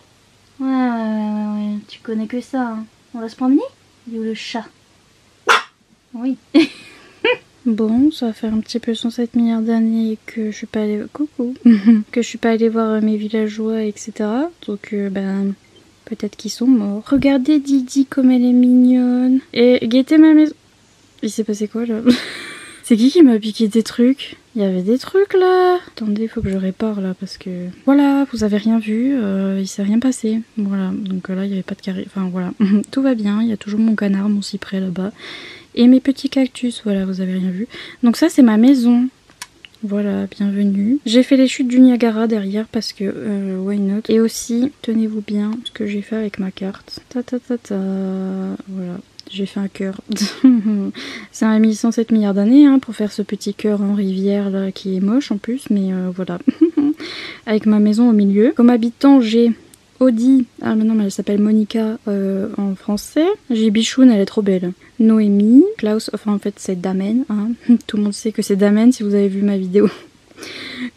Ouais, tu connais que ça hein. On va se promener? Il est où le chat? Oui. Bon, ça va faire un petit peu 107 milliards d'années que je suis pas allée... Coucou. Que je suis pas allée voir mes villageois, etc. Donc, ben... peut-être qu'ils sont morts. Regardez Didi comme elle est mignonne. Et guettez ma maison... Il s'est passé quoi, là? C'est qui m'a piqué des trucs? Il y avait des trucs, là. Attendez, faut que je répare, là, parce que... Voilà, vous avez rien vu, il s'est rien passé. Voilà, donc là, il n'y avait pas de carré... Enfin, voilà. Tout va bien, il y a toujours mon canard, mon cyprès, là-bas. Et mes petits cactus, voilà, vous avez rien vu. Donc ça, c'est ma maison. Voilà, bienvenue. J'ai fait les chutes du Niagara derrière parce que, why not. Et aussi, tenez-vous bien, ce que j'ai fait avec ma carte. Voilà. J'ai fait un cœur. Ça m'a mis 107 milliards d'années hein, pour faire ce petit cœur en rivière là qui est moche en plus, mais voilà. Avec ma maison au milieu. Comme habitant, j'ai Audi. Ah mais non, mais elle s'appelle Monica en français. J'ai Bichoun, elle est trop belle. Noémie, Klaus, enfin en fait c'est Damen. Hein. Tout le monde sait que c'est Damen si vous avez vu ma vidéo.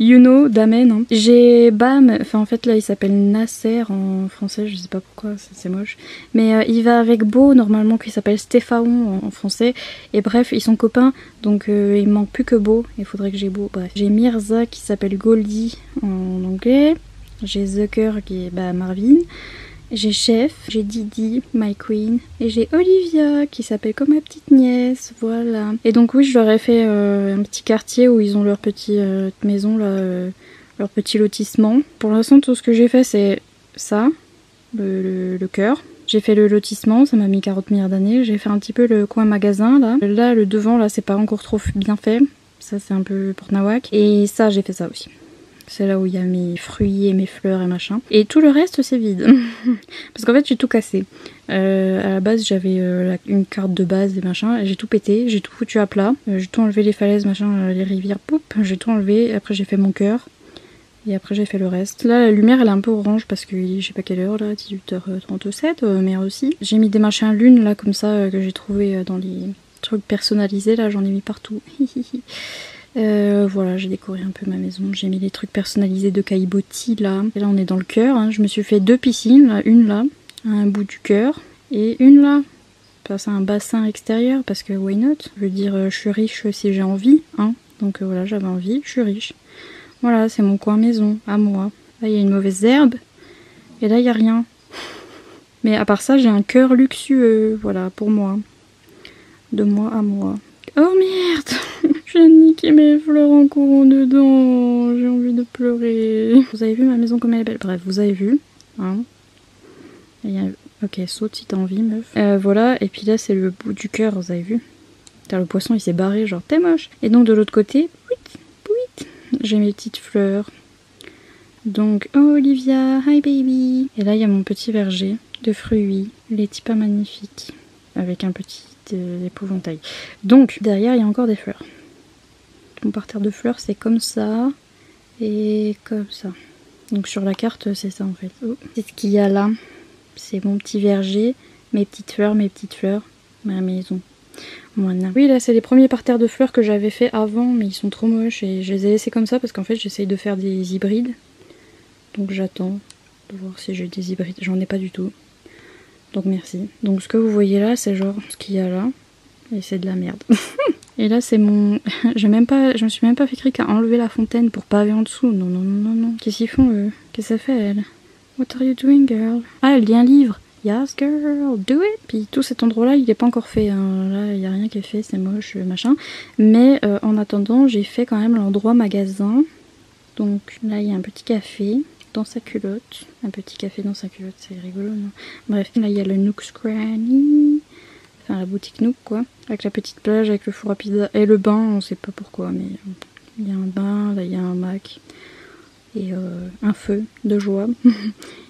You know, Damen. Hein. J'ai Bam, enfin en fait là il s'appelle Nasser en français, je sais pas pourquoi, c'est moche. Mais il va avec Beau normalement qui s'appelle Stéphaon en français. Et bref, ils sont copains, donc il manque plus que Beau, il faudrait que j'ai Beau. Bref, j'ai Mirza qui s'appelle Goldie en anglais. J'ai Zucker qui est Marvin. J'ai Chef, j'ai Didi, my queen, et j'ai Olivia qui s'appelle comme ma petite nièce, voilà. Et donc oui, je leur ai fait un petit quartier où ils ont leur petite maison, là, leur petit lotissement. Pour l'instant, tout ce que j'ai fait, c'est ça, le cœur. J'ai fait le lotissement, ça m'a mis 40 milliards d'années. J'ai fait un petit peu le coin magasin, là. Là, le devant, là, c'est pas encore trop bien fait. Ça, c'est un peu pour Nawak. Et ça, j'ai fait ça aussi. C'est là où il y a mes fruits et mes fleurs et machin. Et tout le reste c'est vide. Parce qu'en fait j'ai tout cassé. À la base j'avais une carte de base et machin. J'ai tout pété, j'ai tout foutu à plat. J'ai tout enlevé les falaises, machin, les rivières, poup. J'ai tout enlevé. Après j'ai fait mon cœur. Et après j'ai fait le reste. Là la lumière elle est un peu orange parce que je sais pas quelle heure là, 18h37, mais aussi. J'ai mis des machins lune là comme ça que j'ai trouvé dans les trucs personnalisés là, j'en ai mis partout. Voilà, j'ai décoré un peu ma maison. J'ai mis les trucs personnalisés de Caillebotti là. Et là on est dans le cœur. Hein. Je me suis fait 2 piscines, là, une là, à un bout du cœur, et une là. C'est un bassin extérieur parce que why not? Je veux dire, je suis riche si j'ai envie. Hein. Donc voilà, j'avais envie, je suis riche. Voilà, c'est mon coin maison, à moi. Là il y a une mauvaise herbe. Et là il n'y a rien. Mais à part ça, j'ai un cœur luxueux. Voilà, pour moi. De moi à moi. Oh merde! J'ai niqué mes fleurs en courant dedans. J'ai envie de pleurer. Vous avez vu ma maison comme elle est belle? Bref, vous avez vu. Hein. Ok, saute si t'as envie, meuf. Voilà, et puis là c'est le bout du cœur, vous avez vu? Le poisson il s'est barré, genre t'es moche. Et donc de l'autre côté, j'ai mes petites fleurs. Donc, oh Olivia, hi baby. Et là il y a mon petit verger. de fruits. Il est pas magnifique. Avec un petit épouvantail. Donc, derrière, il y a encore des fleurs. Mon parterre de fleurs, c'est comme ça. Et comme ça. Donc sur la carte, c'est ça en fait. Oh. C'est ce qu'il y a là. C'est mon petit verger. Mes petites fleurs, ma maison. Voilà. Oui, là, c'est les premiers parterres de fleurs que j'avais fait avant, mais ils sont trop moches et je les ai laissés comme ça parce qu'en fait, j'essaye de faire des hybrides. Donc j'attends de voir si j'ai des hybrides. J'en ai pas du tout. Donc merci. Donc ce que vous voyez là, c'est genre ce qu'il y a là. Et c'est de la merde. Et là, c'est mon... je me suis même pas fait crier qu'à enlever la fontaine pour paver en dessous. Non, non, non, non, non. Qu'est-ce qu'ils font, eux? Qu'est-ce que ça fait, elle? What are you doing, girl? Ah, elle lit un livre. Yes, girl, do it. Puis tout cet endroit-là, il est pas encore fait. Hein. Là, il n'y a rien qui est fait, c'est moche, machin. Mais en attendant, j'ai fait quand même l'endroit magasin. Donc là, il y a un petit café dans sa culotte. Un petit café dans sa culotte, c'est rigolo, non? Bref, là, il y a le Nook's Cranny. Enfin, la boutique Nook, quoi. Avec la petite plage, avec le four à pizza et le bain, on sait pas pourquoi, mais il y a un bain, là il y a un Mac. Et un feu de joie.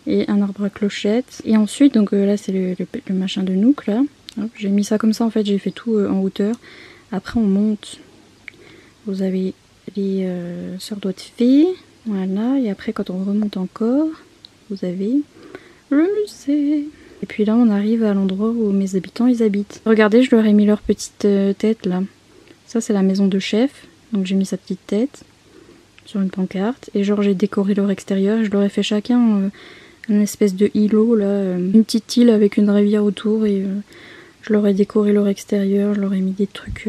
Et un arbre à clochettes. Et ensuite, donc là c'est le machin de Nook, là. J'ai mis ça comme ça, en fait, j'ai fait tout en hauteur. Après, on monte. Vous avez les sœurs doigts de fée. Voilà. Et après, quand on remonte encore, vous avez le musée. Et puis là, on arrive à l'endroit où mes habitants, ils habitent. Regardez, je leur ai mis leur petite tête, là. Ça, c'est la maison de chef. Donc j'ai mis sa petite tête sur une pancarte. Et genre, j'ai décoré leur extérieur. Je leur ai fait chacun une espèce de îlot, là. Une petite île avec une rivière autour. Et je leur ai décoré leur extérieur. Je leur ai mis des trucs...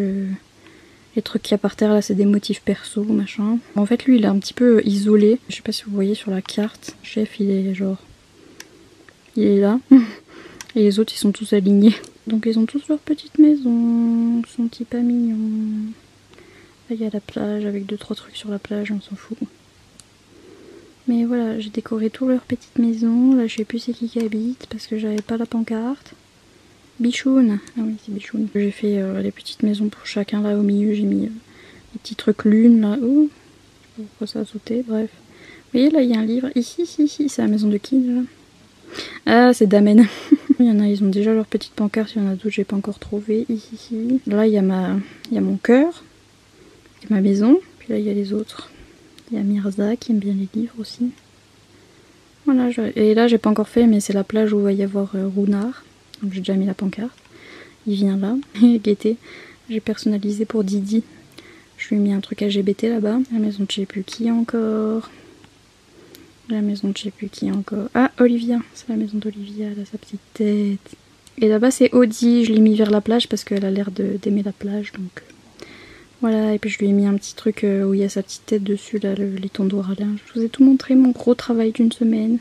les trucs qu'il y a par terre, là, c'est des motifs perso, machin. En fait, lui, il est un petit peu isolé. Je sais pas si vous voyez sur la carte. Chef, il est genre... Il est là. Et les autres, ils sont tous alignés. Donc ils ont tous leur petite maison. Ils sont pas mignons. Là, il y a la plage avec 2-3 trucs sur la plage, on s'en fout. Mais voilà, j'ai décoré tout leur petite maison. Là, je sais plus c'est qui habite parce que j'avais pas la pancarte. Bichoun. Ah oui, c'est Bichoun. J'ai fait les petites maisons pour chacun. Là, au milieu, j'ai mis des petits trucs lune, là. Oh, je sais pas pourquoi ça a sauté, bref. Vous voyez, là, il y a un livre. Ici, c'est la maison de qui, là? Ah, c'est Damen. Il y en a, ils ont déjà leur petite pancarte. Il y en a d'autres, j'ai pas encore trouvé. Ici. Là, il y a mon cœur. C'est ma maison. Puis là, il y a les autres. Il y a Mirza qui aime bien les livres aussi. Voilà. Et là, j'ai pas encore fait, mais c'est la plage où il va y avoir Rounard. Donc, j'ai déjà mis la pancarte. Il vient là. Gaieté. J'ai personnalisé pour Didi. Je lui ai mis un truc LGBT là-bas. La maison de je sais plus qui encore. La maison de je sais plus qui encore. Ah, Olivia. C'est la maison d'Olivia, elle a sa petite tête. Et là-bas, c'est Audie. Je l'ai mis vers la plage parce qu'elle a l'air d'aimer la plage. Donc voilà. Et puis je lui ai mis un petit truc où il y a sa petite tête dessus, là, les tondeaux à linge. Je vous ai tout montré, mon gros travail d'une semaine.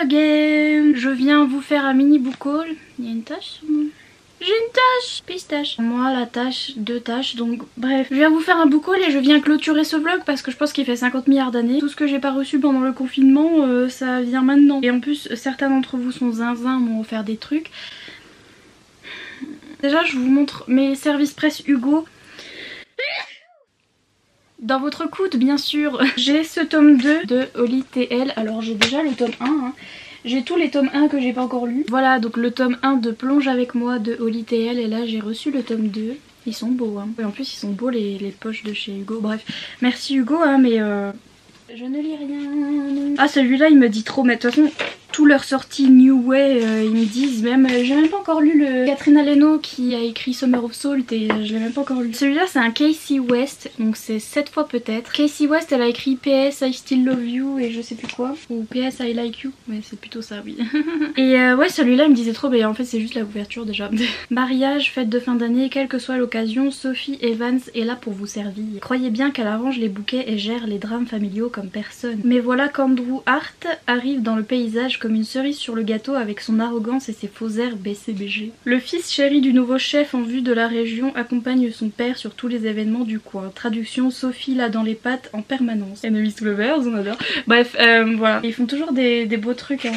again. Je viens vous faire un mini book haul. Il y a une tache sur moi. J'ai une tache, pistache. Moi la tache, 2 taches, donc bref. Je viens vous faire un book haul et je viens clôturer ce vlog parce que je pense qu'il fait 50 milliards d'années. Tout ce que j'ai pas reçu pendant le confinement, ça vient maintenant. Et en plus, certains d'entre vous sont zinzin, m'ont offert des trucs. Déjà, je vous montre mes services presse Hugo. Dans votre coude, bien sûr. J'ai ce tome 2 de Holly TL. Alors j'ai déjà le tome 1, hein. J'ai tous les tomes 1 que j'ai pas encore lus. Voilà, donc le tome 1 de Plonge avec moi de Holly TL. Et là j'ai reçu le tome 2. Ils sont beaux, hein. Et en plus ils sont beaux les poches de chez Hugo. Bref, merci Hugo, hein, mais je ne lis rien. Ah, celui-là il me dit trop, mais de toute façon tous leurs sorties New Way, ils me disent même. J'ai même pas encore lu le Catherine Aleno qui a écrit Summer of Salt et je l'ai même pas encore lu. Celui-là c'est un Casey West, donc c'est 7 fois peut-être. Casey West elle a écrit PS I Still Love You et je sais plus quoi, ou PS I Like You, mais c'est plutôt ça, oui. Et ouais, celui-là il me disait trop, mais en fait c'est juste la couverture déjà. Mariage, fête de fin d'année, quelle que soit l'occasion, Sophie Evans est là pour vous servir. Croyez bien qu'elle arrange les bouquets et gère les drames familiaux comme personne. Mais voilà qu'Andrew Hart arrive dans le paysage comme une cerise sur le gâteau avec son arrogance et ses faux airs BCBG. Le fils chéri du nouveau chef en vue de la région accompagne son père sur tous les événements du coin. Traduction, Sophie l'a dans les pattes en permanence. Enemies to Lovers, on adore. Bref, voilà. Ils font toujours des beaux trucs, hein,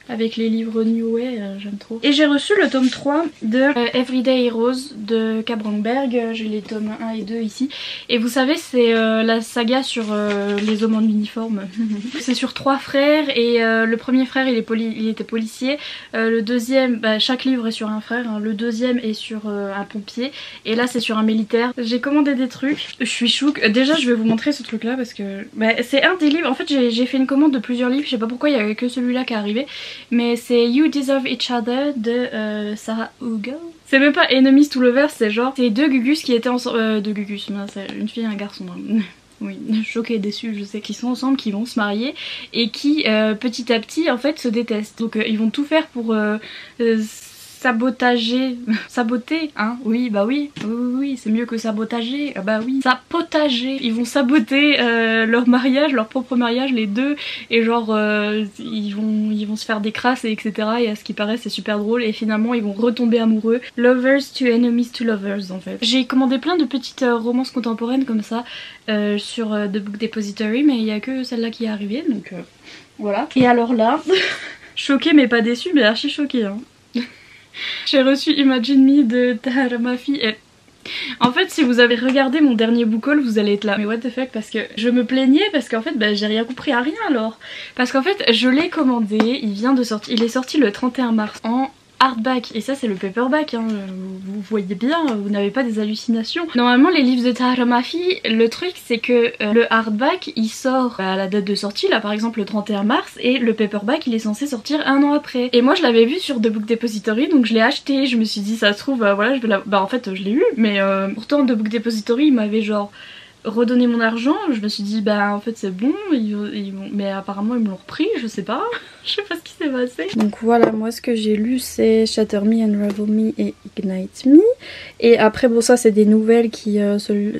avec les livres New Way, j'aime trop. Et j'ai reçu le tome 3 de Everyday Heroes de Cabrangberg. J'ai les tomes 1 et 2 ici. Et vous savez, c'est la saga sur les hommes en uniforme. C'est sur 3 frères et le premier frère il était policier. Le deuxième, bah, chaque livre est sur un frère, hein. Le deuxième est sur un pompier. Et là c'est sur un militaire. J'ai commandé des trucs. Je suis chouque. Déjà je vais vous montrer ce truc là parce que bah, c'est un des livres. En fait j'ai fait une commande de plusieurs livres. Je sais pas pourquoi il y avait que celui-là qui est arrivé. Mais c'est You Deserve Each Other de Sarah Hugo. C'est même pas Enemies to Lovers, c'est genre c'est 2 Gugus qui étaient ensemble. 2 Gugus, c'est une fille et un garçon. Hein. Oui, choquée, déçue, je sais qu'ils sont ensemble, qu'ils vont se marier et qui petit à petit en fait se détestent. Donc ils vont tout faire pour saboter, hein, oui, bah oui, oui, c'est mieux que sabotager, bah oui, sabotager. Ils vont saboter leur mariage, leur propre mariage, les deux, et genre ils vont se faire des crasses, et etc. Et à ce qui paraît c'est super drôle, et finalement ils vont retomber amoureux. Lovers to enemies to lovers en fait. J'ai commandé plein de petites romances contemporaines comme ça sur The Book Depository, mais il y a que celle-là qui est arrivée, donc voilà. Et alors là, choquée mais pas déçue, mais archi choquée, hein. J'ai reçu Imagine Me de Tahara Mafi et en fait si vous avez regardé mon dernier book haul vous allez être là mais what the fuck, parce que je me plaignais parce qu'en fait bah, j'ai rien compris à rien alors. Parce qu'en fait je l'ai commandé, il est sorti le 31 mars en hardback et ça c'est le paperback, hein. Vous voyez bien, vous n'avez pas des hallucinations. Normalement les livres de Tahara Mafi, le truc c'est que le hardback il sort à la date de sortie, là par exemple le 31 mars, et le paperback il est censé sortir 1 an après. Et moi je l'avais vu sur The Book Depository donc je l'ai acheté, je me suis dit ça se trouve voilà je vais la... Bah en fait je l'ai eu mais pourtant The Book Depository il m'avait genre redonner mon argent, je me suis dit bah en fait c'est bon, mais apparemment ils me l'ont repris, je sais pas, je sais pas ce qui s'est passé. Donc voilà, moi ce que j'ai lu c'est Shatter Me, Unravel Me et Ignite Me. Et après bon ça c'est des nouvelles qui,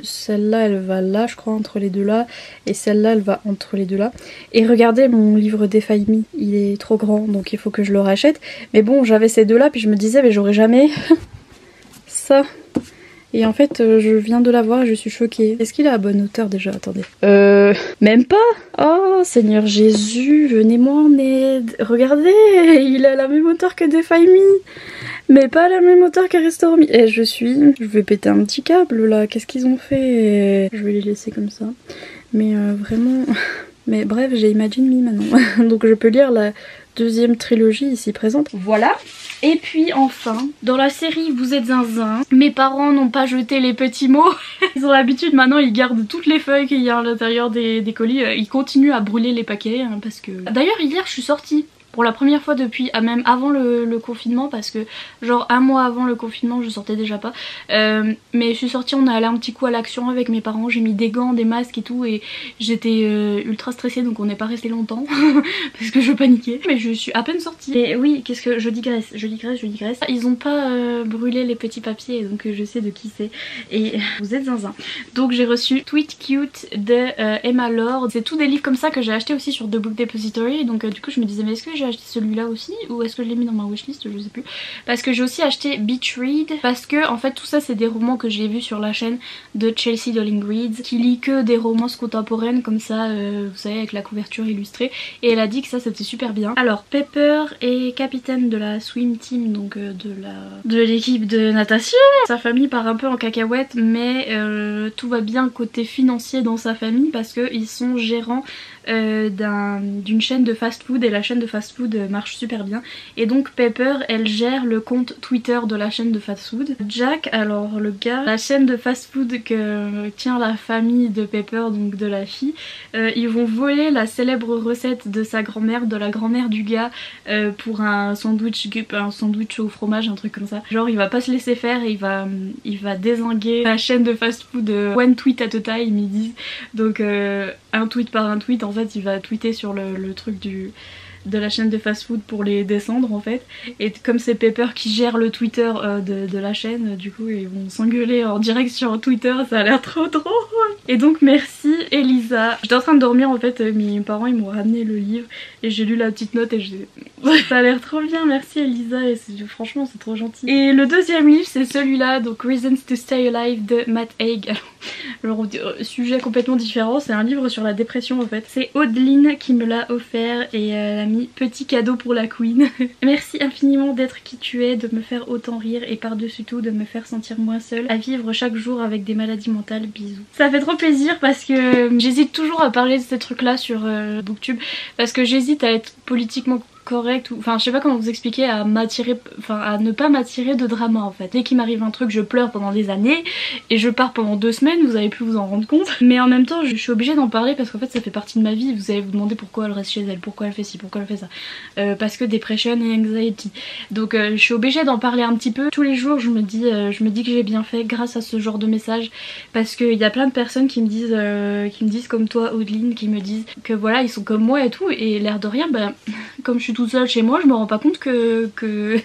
celle-là elle va là je crois entre les deux là, et celle-là elle va entre les deux là. Et regardez mon livre Defy Me, il est trop grand donc il faut que je le rachète. Mais bon j'avais ces deux là puis je me disais mais j'aurais jamais ça. Et en fait je viens de l'avoir et je suis choquée. Est-ce qu'il est à bonne hauteur déjà? Attendez. Même pas. Oh Seigneur Jésus, venez-moi en aide. Regardez, il a la même hauteur que Defy Me, mais pas la même hauteur que Restore Me. Et je vais péter un petit câble là, qu'est-ce qu'ils ont fait? Je vais les laisser comme ça. Mais vraiment... Mais bref, j'ai Imagine Me maintenant. Donc je peux lire la deuxième trilogie ici présente. Voilà. Et puis enfin, dans la série Vous êtes zinzin, mes parents n'ont pas jeté les petits mots. Ils ont l'habitude, maintenant ils gardent toutes les feuilles qu'il y a à l'intérieur des colis. Ils continuent à brûler les paquets, hein, parce que... D'ailleurs hier je suis sortie pour la première fois depuis même avant le confinement, parce que genre un mois avant le confinement je sortais déjà pas, mais je suis sortie, on est allé un petit coup à l'Action avec mes parents, j'ai mis des gants, des masques et tout, et j'étais ultra stressée, donc on n'est pas resté longtemps parce que je paniquais, mais je suis à peine sortie. Et oui, qu'est-ce que je digresse, ils ont pas brûlé les petits papiers, donc je sais de qui c'est, et vous êtes zinzin. Donc j'ai reçu Tweet Cute de Emma Lord, c'est tous des livres comme ça que j'ai acheté aussi sur The Book Depository, donc du coup je me disais mais est-ce que j'ai acheté celui-là aussi, ou est-ce que je l'ai mis dans ma wishlist, je sais plus, parce que j'ai aussi acheté Beach Read, parce que en fait tout ça c'est des romans que j'ai vus sur la chaîne de Chelsea Dolling Reads, qui lit que des romances contemporaines comme ça, vous savez, avec la couverture illustrée, et elle a dit que ça c'était super bien. Alors Pepper est capitaine de la swim team, donc de l'équipe de natation. Sa famille part un peu en cacahuète, mais tout va bien côté financier dans sa famille parce qu'ils sont gérants d'une chaîne de fast food, et la chaîne de fast food marche super bien, et donc Pepper elle gère le compte Twitter de la chaîne de fast food. Jack, alors le gars, la chaîne de fast food que tient la famille de Pepper, donc de la fille, ils vont voler la célèbre recette de sa grand-mère, de la grand-mère du gars, pour un sandwich au fromage, un truc comme ça. Genre il va pas se laisser faire et il va dézinguer la chaîne de fast food one tweet at a time, ils disent, donc un tweet par un tweet, en fait il va tweeter sur le truc de la chaîne de fast food pour les descendre en fait, et comme c'est Pepper qui gère le Twitter de la chaîne, du coup ils vont s'engueuler en direct sur Twitter, ça a l'air trop drôle. Et donc merci Elisa. J'étais en train de dormir en fait, mes parents ils m'ont ramené le livre et j'ai lu la petite note et j'ai ça a l'air trop bien, merci Elisa, et franchement c'est trop gentil. Et le deuxième livre c'est celui-là, donc Reasons to Stay Alive de Matt Haig. Alors sujet complètement différent, c'est un livre sur la dépression en fait. C'est Audeline qui me l'a offert et elle a mis petit cadeau pour la queen. Merci infiniment d'être qui tu es, de me faire autant rire et par-dessus tout de me faire sentir moins seule à vivre chaque jour avec des maladies mentales, bisous. Ça fait trop plaisir parce que j'hésite toujours à parler de ces trucs là sur Booktube, parce que j'hésite à être politiquement correct, ou enfin je sais pas comment vous expliquer, à ne pas m'attirer de drama en fait. Dès qu'il m'arrive un truc je pleure pendant des années et je pars pendant 2 semaines, vous avez pu vous en rendre compte, mais en même temps je suis obligée d'en parler parce qu'en fait ça fait partie de ma vie. Vous allez vous demander pourquoi elle reste chez elle, pourquoi elle fait ci, pourquoi elle fait ça, parce que depression et anxiety, donc je suis obligée d'en parler un petit peu tous les jours. Je me dis que j'ai bien fait grâce à ce genre de message, parce qu'il y a plein de personnes qui me disent comme toi Audeline, qui me disent que voilà ils sont comme moi et tout, et l'air de rien, bah comme je suis toute seule chez moi, je me rends pas compte que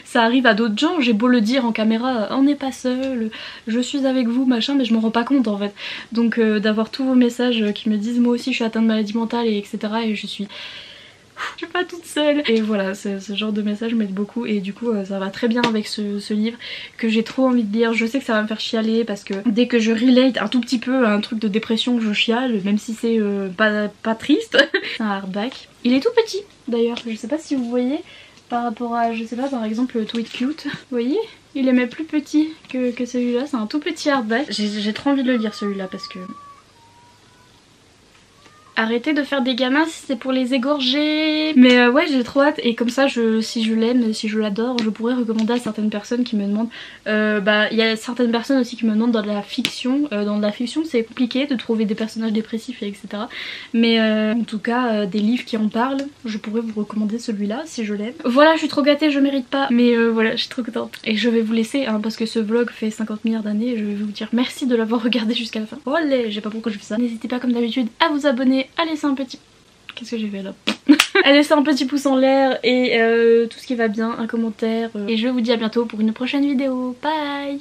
ça arrive à d'autres gens. J'ai beau le dire en caméra, on n'est pas seul, je suis avec vous machin, mais je me rends pas compte en fait. Donc d'avoir tous vos messages qui me disent moi aussi je suis atteinte de maladie mentale et etc, et je suis pas toute seule, et voilà, ce genre de message m'aide beaucoup, et du coup ça va très bien avec ce livre que j'ai trop envie de lire. Je sais que ça va me faire chialer parce que dès que je relate un tout petit peu à un truc de dépression je chiale, même si c'est pas triste. C'est un hardback, il est tout petit d'ailleurs, je sais pas si vous voyez par rapport à, je sais pas, par exemple Tweet Cute, vous voyez, il est même plus petit que celui-là, c'est un tout petit hardback. J'ai trop envie de le lire celui-là parce que arrêtez de faire des gamins si c'est pour les égorger. Mais ouais, j'ai trop hâte, et comme ça si je l'aime, si je l'adore, je pourrais recommander à certaines personnes qui me demandent. Il y a certaines personnes aussi qui me demandent dans de la fiction. Dans de la fiction c'est compliqué de trouver des personnages dépressifs et etc. Mais en tout cas des livres qui en parlent, je pourrais vous recommander celui-là si je l'aime. Voilà, je suis trop gâtée, je mérite pas, mais voilà, je suis trop contente. Et je vais vous laisser hein, parce que ce vlog fait 50 milliards d'années, et je vais vous dire merci de l'avoir regardé jusqu'à la fin. Olé, je sais pas pourquoi je fais ça. N'hésitez pas comme d'habitude à vous abonner, à laisser un petit... Qu'est-ce que j'ai fait là? À laisser un petit pouce en l'air et tout ce qui va bien, un commentaire. Et je vous dis à bientôt pour une prochaine vidéo. Bye!